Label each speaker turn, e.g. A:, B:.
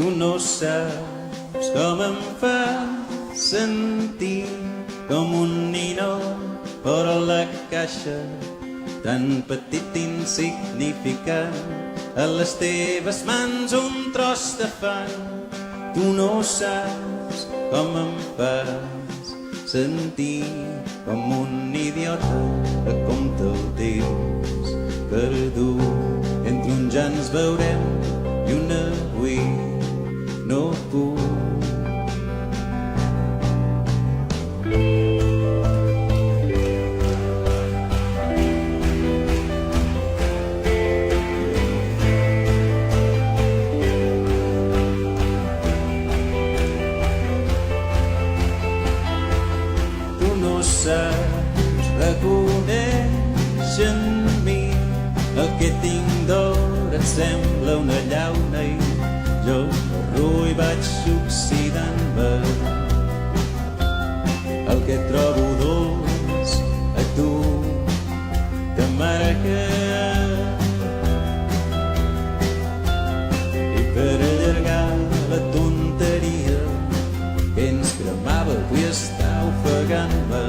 A: Tu no saps com em fa sentir com un ninot fora la caixa, tan petit i insignificant. A les teves mans un tros de fang. Tu no saps com em fas sentir com un idiota que compta el temps perdut. Entre uns ja ens veurem i un avui no puc. Tu no saps reconèixer en mi el que tinc d'or, et sembla una llauna i jo m'arruï i vaig oxidant-me. El que trobo dolç a tu t'amarga, i per allargar la tonteria que ens cremava avui està ofegant-me.